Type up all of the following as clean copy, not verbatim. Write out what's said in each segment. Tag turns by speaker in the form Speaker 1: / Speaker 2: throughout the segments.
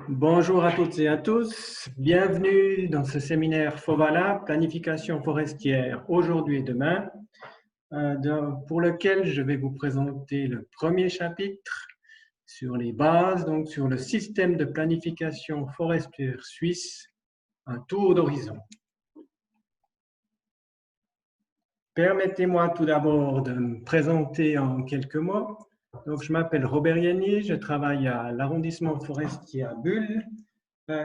Speaker 1: Bonjour à toutes et à tous, bienvenue dans ce séminaire FOVALA, planification forestière aujourd'hui et demain, pour lequel je vais vous présenter le premier chapitre sur les bases, donc sur le système de planification forestière suisse, un tour d'horizon. Permettez-moi tout d'abord de me présenter en quelques mots. Donc, je m'appelle Robert Yanni, je travaille à l'arrondissement forestier à Bulle.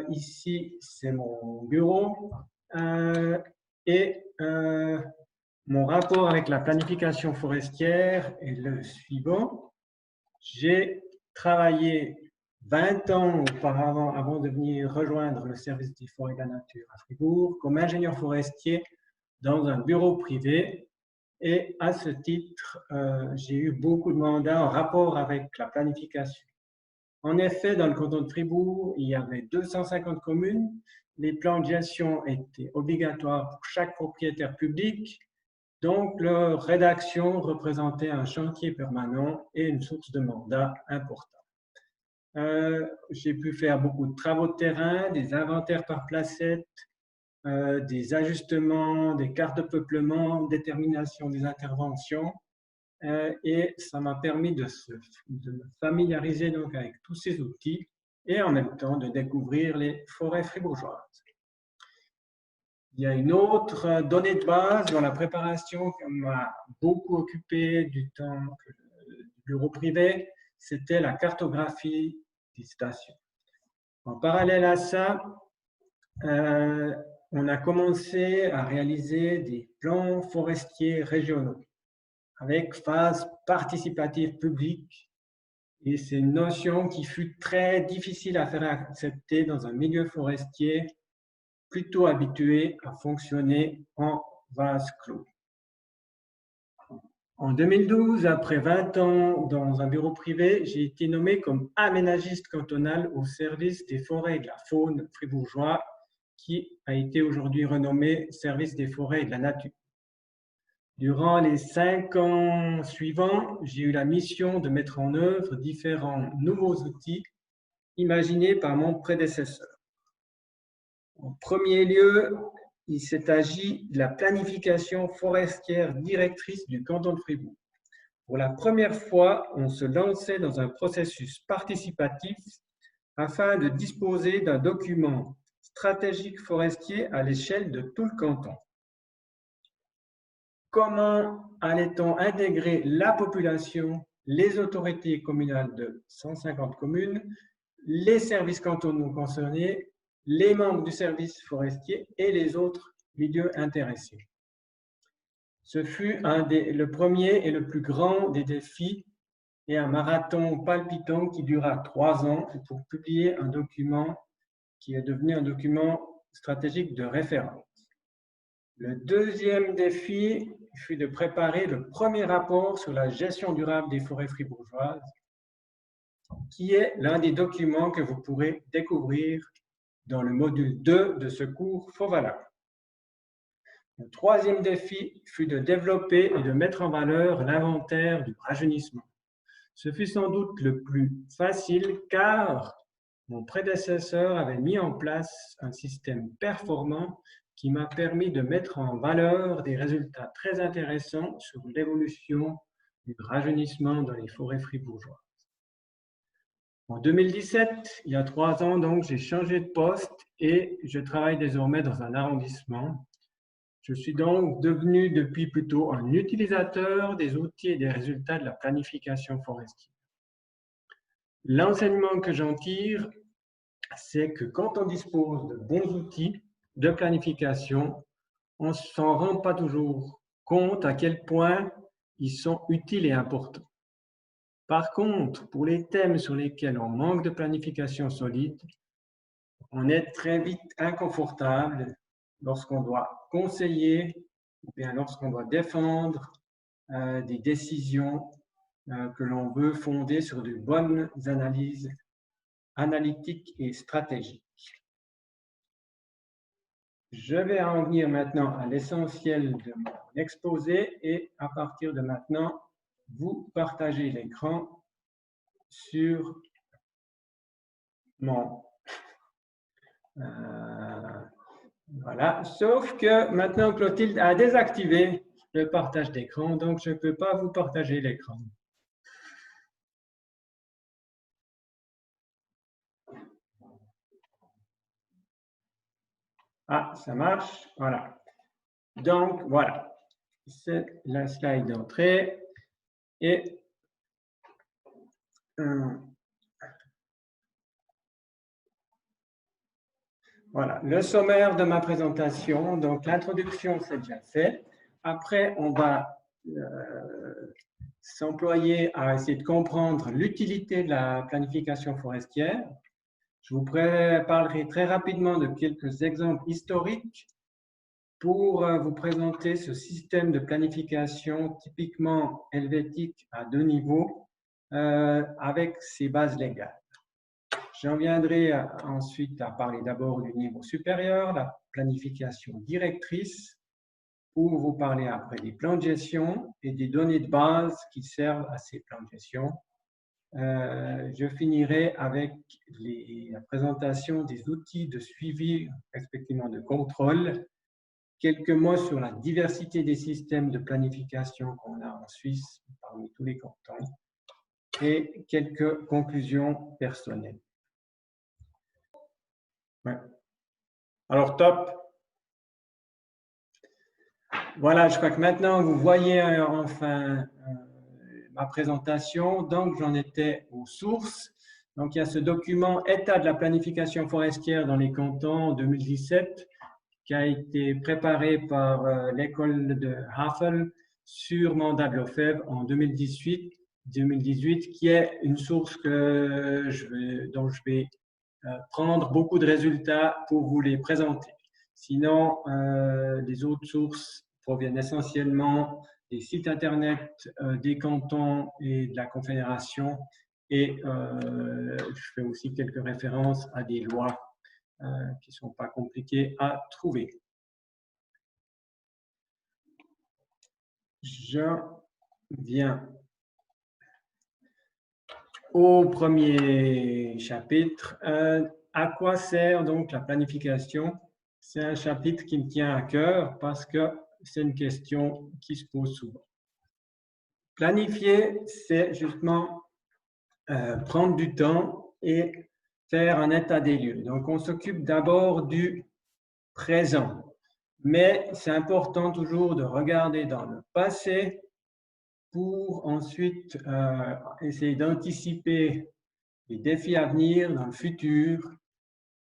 Speaker 1: Ici, c'est mon bureau. Mon rapport avec la planification forestière est le suivant. J'ai travaillé 20 ans auparavant, avant de venir rejoindre le service des forêts de la nature à Fribourg, comme ingénieur forestier dans un bureau privé. Et à ce titre, j'ai eu beaucoup de mandats en rapport avec la planification. En effet, dans le canton de Fribourg, il y avait 250 communes. Les plans de gestion étaient obligatoires pour chaque propriétaire public. Donc, leur rédaction représentait un chantier permanent et une source de mandat importante. J'ai pu faire beaucoup de travaux de terrain, des inventaires par placette, des ajustements, des cartes de peuplement, détermination des interventions. Et ça m'a permis de me familiariser donc avec tous ces outils et en même temps de découvrir les forêts fribourgeoises. Il y a une autre donnée de base dans la préparation qui m'a beaucoup occupé du temps du bureau privé, c'était la cartographie des stations. En parallèle à ça, on a commencé à réaliser des plans forestiers régionaux avec phase participative publique. Et c'est une notion qui fut très difficile à faire accepter dans un milieu forestier plutôt habitué à fonctionner en vase clos. En 2012, après 20 ans dans un bureau privé, j'ai été nommé comme aménagiste cantonal au service des forêts et de la faune fribourgeois, qui a été aujourd'hui renommé service des forêts et de la nature. Durant les 5 ans suivants, j'ai eu la mission de mettre en œuvre différents nouveaux outils imaginés par mon prédécesseur. En premier lieu, il s'est agi de la planification forestière directrice du canton de Fribourg. Pour la première fois, on se lançait dans un processus participatif afin de disposer d'un document stratégique forestier à l'échelle de tout le canton. Comment allait-on intégrer la population, les autorités communales de 150 communes, les services cantonaux concernés, les membres du service forestier et les autres milieux intéressés? Ce fut le premier et le plus grand des défis et un marathon palpitant qui dura 3 ans pour publier un document qui est devenu un document stratégique de référence. Le deuxième défi fut de préparer le premier rapport sur la gestion durable des forêts fribourgeoises, qui est l'un des documents que vous pourrez découvrir dans le module 2 de ce cours FOVALA. Le troisième défi fut de développer et de mettre en valeur l'inventaire du rajeunissement. Ce fut sans doute le plus facile car mon prédécesseur avait mis en place un système performant qui m'a permis de mettre en valeur des résultats très intéressants sur l'évolution du rajeunissement dans les forêts fribourgeoises. En 2017, il y a 3 ans, donc, j'ai changé de poste et je travaille désormais dans un arrondissement. Je suis donc devenu depuis plutôt un utilisateur des outils et des résultats de la planification forestière. L'enseignement que j'en tire, c'est que quand on dispose de bons outils de planification, on ne s'en rend pas toujours compte à quel point ils sont utiles et importants. Par contre, pour les thèmes sur lesquels on manque de planification solide, on est très vite inconfortable lorsqu'on doit conseiller ou bien lorsqu'on doit défendre des décisions que l'on veut fonder sur de bonnes analyses analytiques et stratégiques. Je vais en venir maintenant à l'essentiel de mon exposé et à partir de maintenant, vous partagez l'écran sur mon Voilà, sauf que maintenant Clotilde a désactivé le partage d'écran, donc je ne peux pas vous partager l'écran. Ah, ça marche, voilà. Donc, voilà, c'est la slide d'entrée et voilà, le sommaire de ma présentation. Donc, l'introduction, c'est déjà fait. Après, on va s'employer à essayer de comprendre l'utilité de la planification forestière. Je vous parlerai très rapidement de quelques exemples historiques pour vous présenter ce système de planification typiquement helvétique à 2 niveaux avec ses bases légales. J'en viendrai ensuite à parler d'abord du niveau supérieur, la planification directrice, pour vous parler après des plans de gestion et des données de base qui servent à ces plans de gestion. Je finirai avec la présentation des outils de suivi, respectivement de contrôle, quelques mots sur la diversité des systèmes de planification qu'on a en Suisse parmi tous les cantons et quelques conclusions personnelles. Ouais. Alors, top. Voilà, je crois que maintenant vous voyez enfin ma présentation. Donc, j'en étais aux sources. Donc, il y a ce document État de la planification forestière dans les cantons en 2017 qui a été préparé par l'école de Havel sur mandat de l'OFEV en 2018, qui est une source dont je vais prendre beaucoup de résultats pour vous les présenter. Sinon, les autres sources proviennent essentiellement des sites internet des cantons et de la Confédération, et je fais aussi quelques références à des lois qui ne sont pas compliquées à trouver. Je viens au premier chapitre. À quoi sert donc la planification? C'est un chapitre qui me tient à cœur parce que c'est une question qui se pose souvent. Planifier, c'est justement prendre du temps et faire un état des lieux. Donc, on s'occupe d'abord du présent. Mais c'est important toujours de regarder dans le passé pour ensuite essayer d'anticiper les défis à venir dans le futur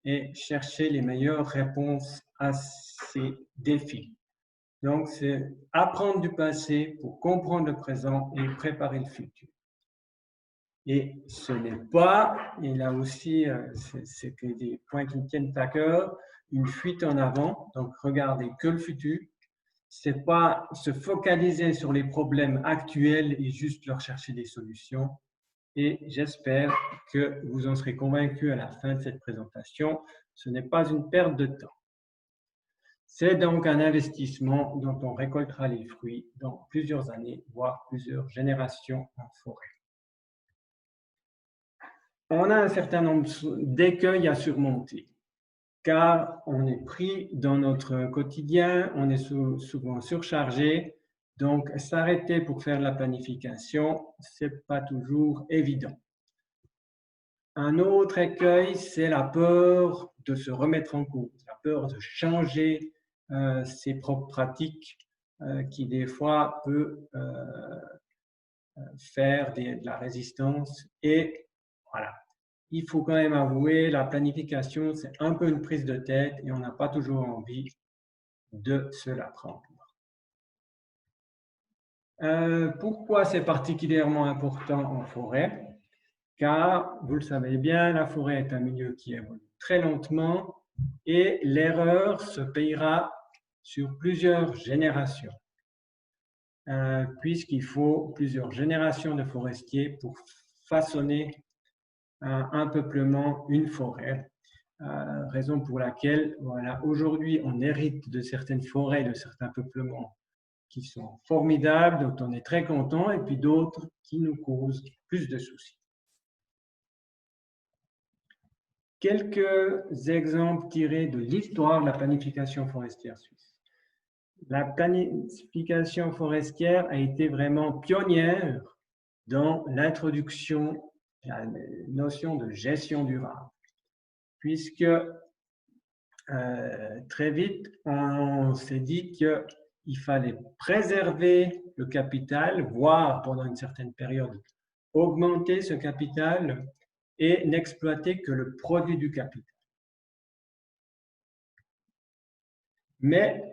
Speaker 1: et chercher les meilleures réponses à ces défis. Donc, c'est apprendre du passé pour comprendre le présent et préparer le futur. Et ce n'est pas, et là aussi, c'est des points qui me tiennent à cœur, une fuite en avant, donc regarder que le futur. C'est pas se focaliser sur les problèmes actuels et juste leur chercher des solutions. Et j'espère que vous en serez convaincus à la fin de cette présentation. Ce n'est pas une perte de temps. C'est donc un investissement dont on récoltera les fruits dans plusieurs années, voire plusieurs générations en forêt. On a un certain nombre d'écueils à surmonter, car on est pris dans notre quotidien, on est souvent surchargé, donc s'arrêter pour faire de la planification, ce n'est pas toujours évident. Un autre écueil, c'est la peur de se remettre en cause, la peur de changer ses propres pratiques qui des fois peut faire de la résistance. Et voilà, il faut quand même avouer, la planification, c'est un peu une prise de tête et on n'a pas toujours envie de se la prendre. Pourquoi c'est particulièrement important en forêt? Car, vous le savez bien, la forêt est un milieu qui évolue très lentement et l'erreur se payera sur plusieurs générations, puisqu'il faut plusieurs générations de forestiers pour façonner un peuplement, une forêt. Raison pour laquelle, voilà, aujourd'hui, on hérite de certaines forêts, de certains peuplements qui sont formidables, dont on est très content, et puis d'autres qui nous causent plus de soucis. Quelques exemples tirés de l'histoire de la planification forestière suisse. La planification forestière a été vraiment pionnière dans l'introduction de la notion de gestion durable, puisque très vite, on s'est dit qu'il fallait préserver le capital, voire pendant une certaine période, augmenter ce capital et n'exploiter que le produit du capital. Mais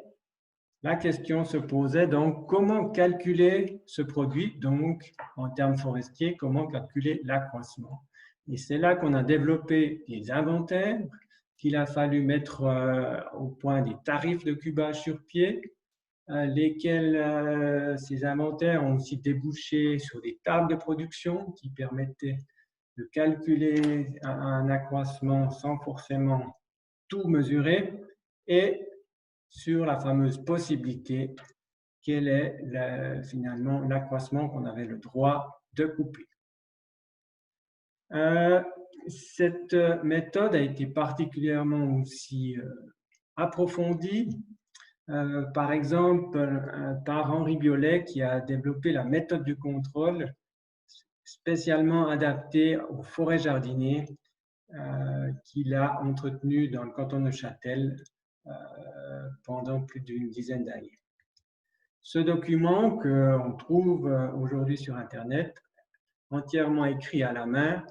Speaker 1: la question se posait donc comment calculer ce produit, donc en termes forestiers, comment calculer l'accroissement. Et c'est là qu'on a développé des inventaires, qu'il a fallu mettre au point des tarifs de cubage sur pied, lesquels ces inventaires ont aussi débouché sur des tables de production qui permettaient de calculer un accroissement sans forcément tout mesurer, et sur la fameuse possibilité quel est finalement l'accroissement qu'on avait le droit de couper. Cette méthode a été particulièrement aussi approfondie, par exemple par Henri Biolay, qui a développé la méthode du contrôle spécialement adaptée aux forêts jardiniers qu'il a entretenues dans le canton de Châtel pendant plus d'une dizaine d'années. Ce document qu'on trouve aujourd'hui sur Internet, entièrement écrit à la main,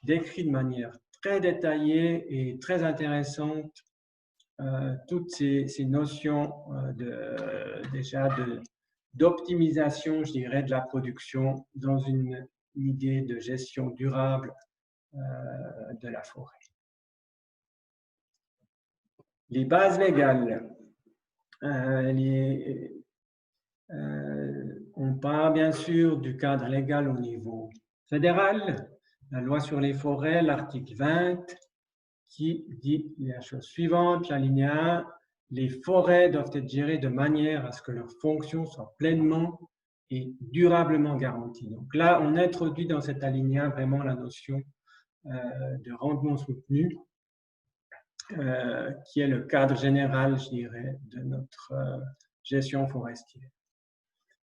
Speaker 1: décrit de manière très détaillée et très intéressante toutes ces notions d'optimisation, je dirais, de la production dans une idée de gestion durable de la forêt. Les bases légales. On parle bien sûr du cadre légal au niveau fédéral, la loi sur les forêts, l'article 20, qui dit la chose suivante, l'alinéa 1, les forêts doivent être gérées de manière à ce que leurs fonctions soient pleinement et durablement garanties. Donc là, on introduit dans cet alinéa vraiment la notion de rendement soutenu, qui est le cadre général, je dirais, de notre gestion forestière.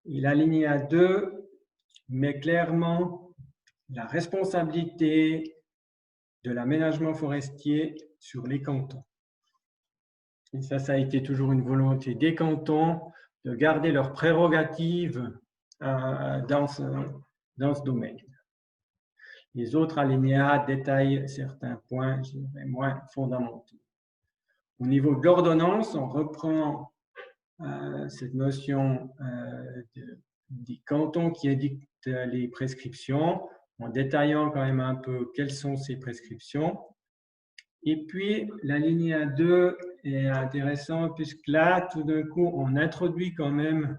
Speaker 1: Et l'alinéa 2 met clairement la responsabilité de l'aménagement forestier sur les cantons. Et ça a été toujours une volonté des cantons de garder leurs prérogatives dans ce domaine. Les autres alinéas détaillent certains points, je dirais, moins fondamentaux. Au niveau de l'ordonnance, on reprend cette notion des cantons qui édictent les prescriptions, en détaillant quand même un peu quelles sont ces prescriptions. Et puis, l'alinéa 2 est intéressant puisque là, tout d'un coup, on introduit quand même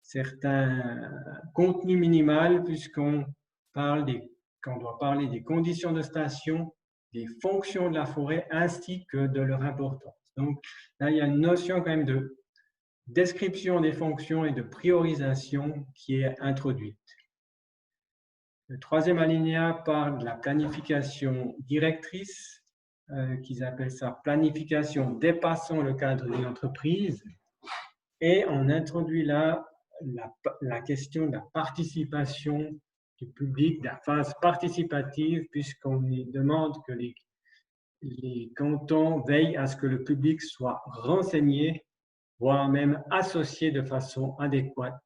Speaker 1: certains contenus minimaux puisqu'on doit parler des conditions de station, des fonctions de la forêt ainsi que de leur importance. Donc, là, il y a une notion quand même de description des fonctions et de priorisation qui est introduite. Le troisième alinéa parle de la planification directrice, qu'ils appellent ça planification dépassant le cadre d'une entreprise. Et on introduit là la question de la participation du public, de la phase participative, puisqu'on demande que les cantons veillent à ce que le public soit renseigné, voire même associé de façon adéquate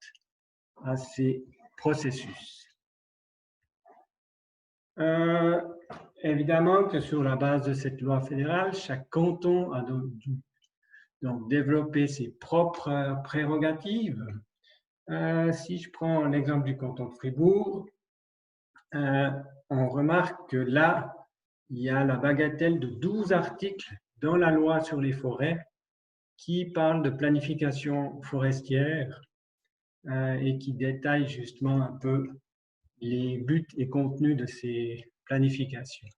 Speaker 1: à ces processus. Évidemment que sur la base de cette loi fédérale, chaque canton a donc développé ses propres prérogatives. Si je prends l'exemple du canton de Fribourg, on remarque que là, il y a la bagatelle de 12 articles dans la loi sur les forêts qui parlent de planification forestière et qui détaillent justement un peu les buts et contenus de ces planifications.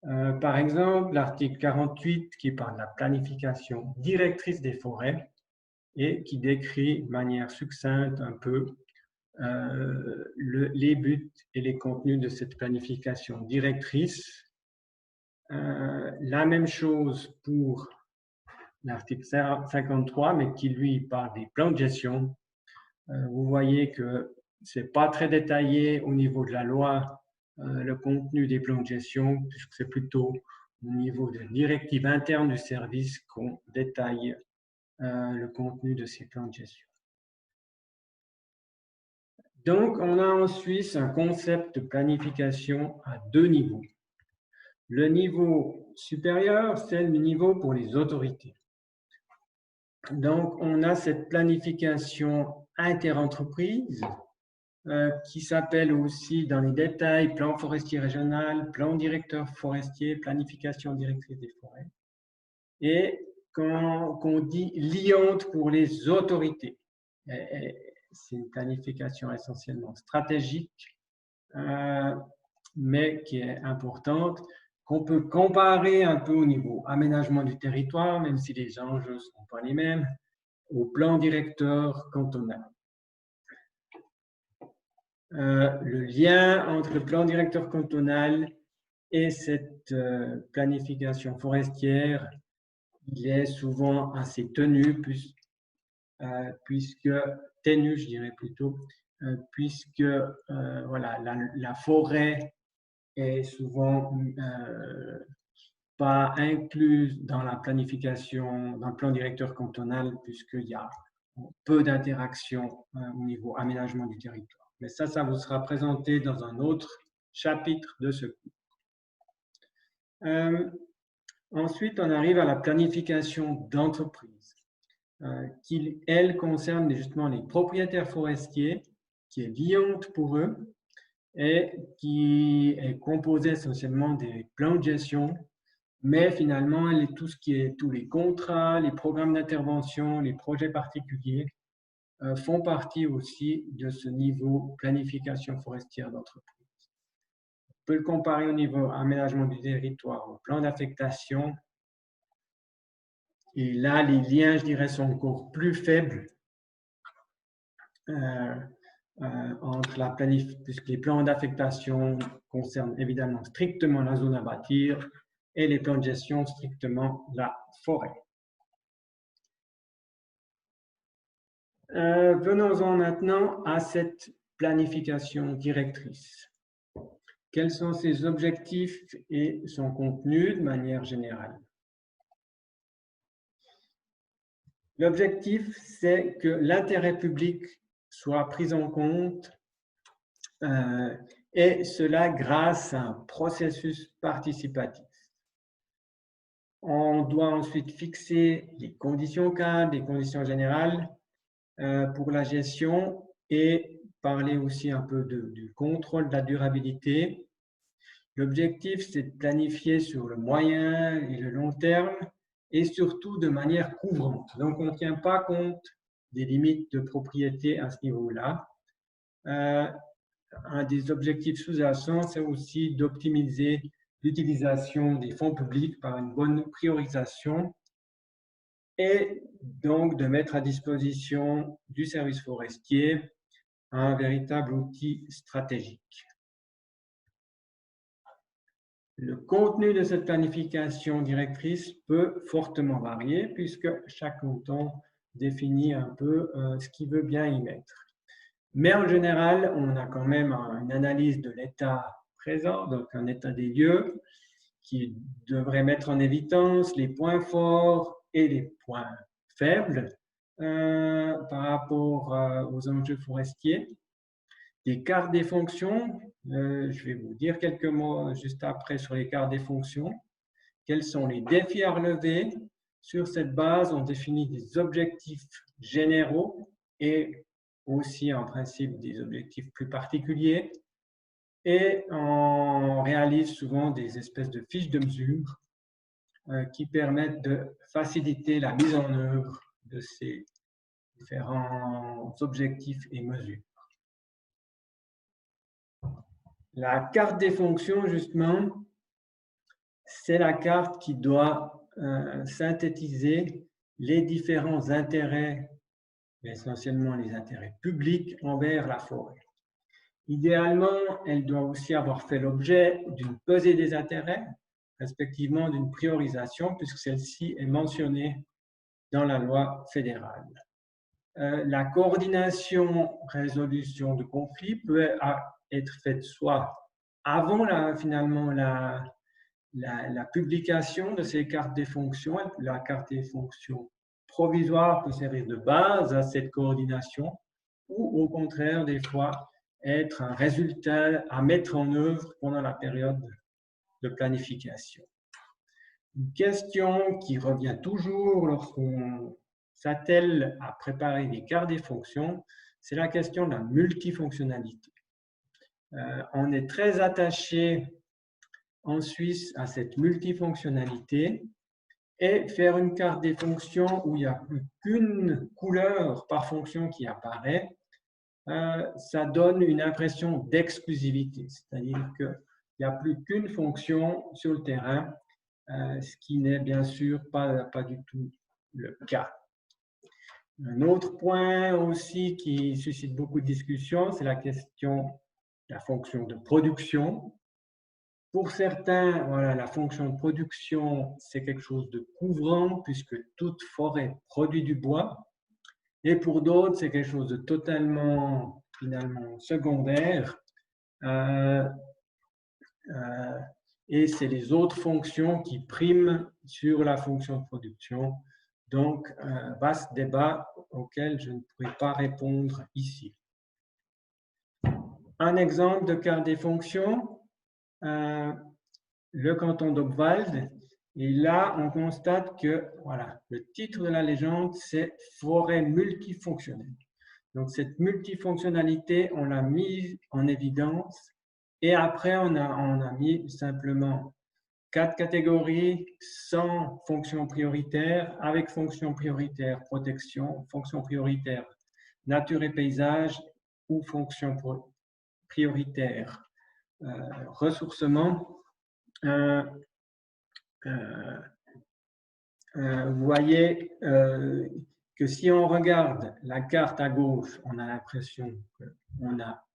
Speaker 1: Par exemple, l'article 48 qui parle de la planification directrice des forêts et qui décrit de manière succincte un peu les buts et les contenus de cette planification directrice. La même chose pour l'article 53, mais qui lui parle des plans de gestion. Vous voyez que ce n'est pas très détaillé au niveau de la loi, le contenu des plans de gestion, puisque c'est plutôt au niveau des directives internes du service qu'on détaille le contenu de ces plans de gestion. Donc, on a en Suisse un concept de planification à deux niveaux. Le niveau supérieur, c'est le niveau pour les autorités. Donc, on a cette planification interentreprise qui s'appelle aussi dans les détails plan forestier régional, plan directeur forestier, planification directrice des forêts. Et qu'on dit liante pour les autorités. C'est une planification essentiellement stratégique, mais qui est importante, qu'on peut comparer un peu au niveau aménagement du territoire, même si les enjeux ne sont pas les mêmes, au plan directeur cantonal. Le lien entre le plan directeur cantonal et cette planification forestière, il est souvent assez tenu, puisque je dirais plutôt, puisque voilà, la forêt est souvent pas incluse dans la planification, dans le plan directeur cantonal, puisqu'il y a peu d'interactions au niveau aménagement du territoire. Mais ça vous sera présenté dans un autre chapitre de ce cours. Ensuite, on arrive à la planification d'entreprise, qui, elle, concerne justement les propriétaires forestiers, qui est liante pour eux et qui est composée essentiellement des plans de gestion, mais finalement, tout ce qui est tous les contrats, les programmes d'intervention, les projets particuliers font partie aussi de ce niveau planification forestière d'entreprise. On peut le comparer au niveau aménagement du territoire, au plan d'affectation. Et là, les liens, je dirais, sont encore plus faibles entre la planification, puisque les plans d'affectation concernent évidemment strictement la zone à bâtir et les plans de gestion strictement la forêt. Venons-en maintenant à cette planification directrice. Quels sont ses objectifs et son contenu de manière générale? L'objectif, c'est que l'intérêt public soit pris en compte et cela grâce à un processus participatif. On doit ensuite fixer les conditions cadres, les conditions générales pour la gestion et parler aussi un peu du contrôle de la durabilité. L'objectif, c'est de planifier sur le moyen et le long terme et surtout de manière couvrante. Donc, on ne tient pas compte des limites de propriété à ce niveau-là. Un des objectifs sous-jacents, c'est aussi d'optimiser l'utilisation des fonds publics par une bonne priorisation et donc de mettre à disposition du service forestier un véritable outil stratégique. Le contenu de cette planification directrice peut fortement varier puisque chaque canton définit un peu ce qu'il veut bien y mettre. Mais en général, on a quand même une analyse de l'état présent, donc un état des lieux qui devrait mettre en évidence les points forts et les points faibles par rapport aux enjeux forestiers. Des cartes des fonctions, je vais vous dire quelques mots juste après sur les cartes des fonctions. Quels sont les défis à relever? Sur cette base, on définit des objectifs généraux et aussi en principe des objectifs plus particuliers. Et on réalise souvent des espèces de fiches de mesure qui permettent de faciliter la mise en œuvre de ces différents objectifs et mesures. La carte des fonctions, justement, c'est la carte qui doit synthétiser les différents intérêts, essentiellement les intérêts publics envers la forêt. Idéalement, elle doit aussi avoir fait l'objet d'une pesée des intérêts, respectivement d'une priorisation, puisque celle-ci est mentionnée dans la loi fédérale. La coordination résolution de conflits peut être faite soit avant finalement la publication de ces cartes des fonctions. La carte des fonctions provisoire peut servir de base à cette coordination, ou au contraire, des fois, être un résultat à mettre en œuvre pendant la période de planification. Une question qui revient toujours lorsqu'on s'attelle à préparer des cartes des fonctions, c'est la question de la multifonctionnalité. On est très attaché en Suisse à cette multifonctionnalité, et faire une carte des fonctions où il n'y a plus qu'une couleur par fonction qui apparaît, ça donne une impression d'exclusivité, c'est-à-dire qu'il n'y a plus qu'une fonction sur le terrain, ce qui n'est bien sûr pas du tout le cas. Un autre point aussi qui suscite beaucoup de discussions, c'est la question de la fonction de production. Pour certains, voilà, la fonction de production, c'est quelque chose de couvrant puisque toute forêt produit du bois. Et pour d'autres, c'est quelque chose de totalement, finalement, secondaire. Et c'est les autres fonctions qui priment sur la fonction de production. Donc, vaste débat auquel je ne pourrai pas répondre ici. Un exemple de carte des fonctions. Le canton d'Obwald, et là, on constate que voilà, le titre de la légende, c'est « Forêt multifonctionnelle ». Donc, cette multifonctionnalité, on l'a mise en évidence, et après, on a mis simplement 4 catégories sans fonction prioritaire, avec fonction prioritaire protection, fonction prioritaire nature et paysage, ou fonction prioritaire ressourcement. Vous voyez que si on regarde la carte à gauche, on a l'impression qu'on a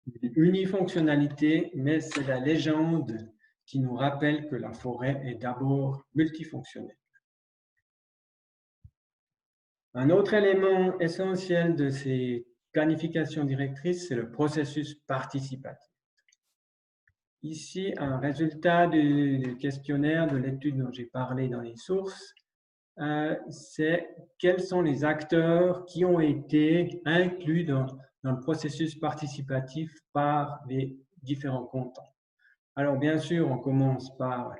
Speaker 1: une unifonctionnalité, mais c'est la légende qui nous rappelle que la forêt est d'abord multifonctionnelle. Un autre élément essentiel de ces planifications directrices, c'est le processus participatif. Ici, un résultat du questionnaire de l'étude dont j'ai parlé dans les sources, c'est quels sont les acteurs qui ont été inclus dans le processus participatif par les différents cantons. Alors, bien sûr, on commence par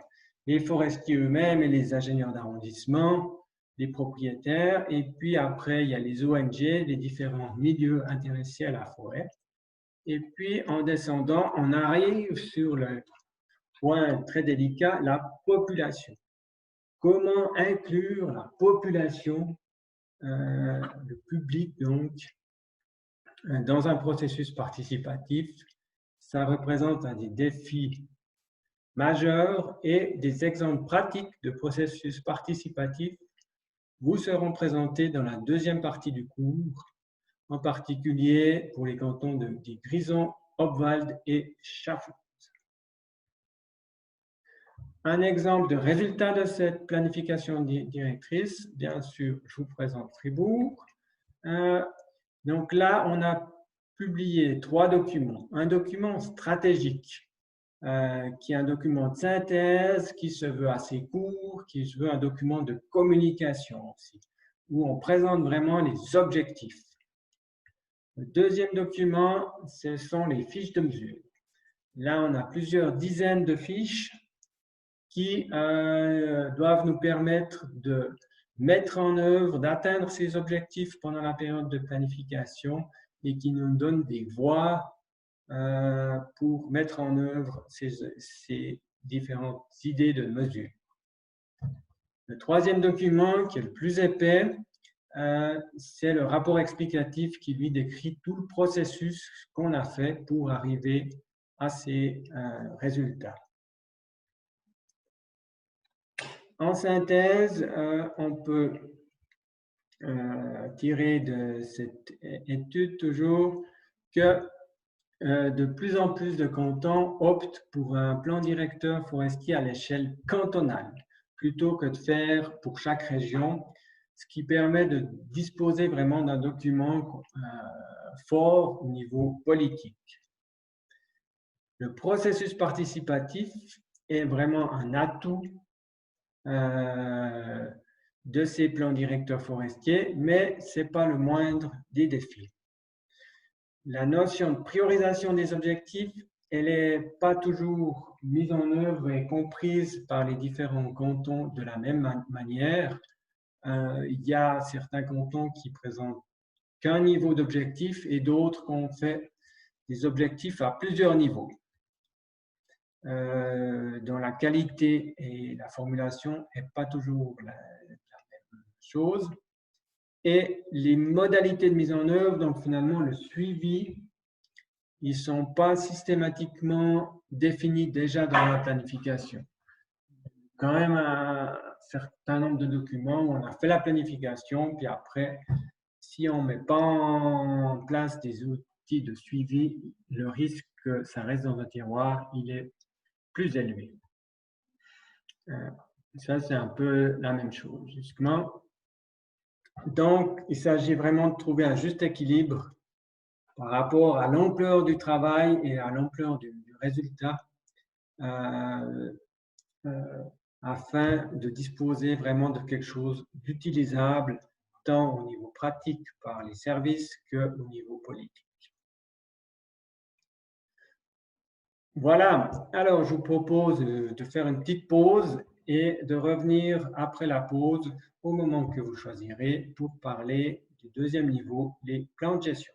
Speaker 1: les forestiers eux-mêmes et les ingénieurs d'arrondissement, les propriétaires, et puis après, il y a les ONG, les différents milieux intéressés à la forêt. Et puis, en descendant, on arrive sur le point très délicat, la population. Comment inclure la population, le public, donc, dans un processus participatif? Ça représente un des défis majeurs, et des exemples pratiques de processus participatif vous seront présentés dans la deuxième partie du cours, en particulier pour les cantons de Grisons, Obwald et Schaffhouse. Un exemple de résultat de cette planification directrice, bien sûr, je vous présente Fribourg. Donc là, on a publié 3 documents. Un document stratégique, qui est un document de synthèse, qui se veut assez court, qui se veut un document de communication aussi, où on présente vraiment les objectifs. Le deuxième document, ce sont les fiches de mesure. Là, on a plusieurs dizaines de fiches qui doivent nous permettre de mettre en œuvre, d'atteindre ces objectifs pendant la période de planification, et qui nous donnent des voies pour mettre en œuvre ces différentes idées de mesure. Le troisième document, qui est le plus épais, c'est le rapport explicatif qui lui décrit tout le processus qu'on a fait pour arriver à ces résultats. En synthèse, on peut tirer de cette étude toujours que de plus en plus de cantons optent pour un plan directeur forestier à l'échelle cantonale, plutôt que de faire pour chaque région, ce qui permet de disposer vraiment d'un document fort au niveau politique. Le processus participatif est vraiment un atout de ces plans directeurs forestiers, mais ce n'est pas le moindre des défis. La notion de priorisation des objectifs, elle n'est pas toujours mise en œuvre et comprise par les différents cantons de la même manière. Il y a certains cantons qui présentent qu'un niveau d'objectif et d'autres qui ont fait des objectifs à plusieurs niveaux. Dont la qualité et la formulation n'est pas toujours la même chose. Et les modalités de mise en œuvre, donc finalement le suivi, ils ne sont pas systématiquement définis déjà dans la planification. Quand même un certain nombre de documents où on a fait la planification, puis après, si on ne met pas en place des outils de suivi, le risque que ça reste dans un tiroir, il est plus élevé. Ça, c'est un peu la même chose, justement. Donc, il s'agit vraiment de trouver un juste équilibre par rapport à l'ampleur du travail et à l'ampleur du résultat afin de disposer vraiment de quelque chose d'utilisable tant au niveau pratique par les services qu'au niveau politique. Voilà, alors je vous propose de faire une petite pause et de revenir après la pause au moment que vous choisirez pour parler du deuxième niveau, les plans de gestion.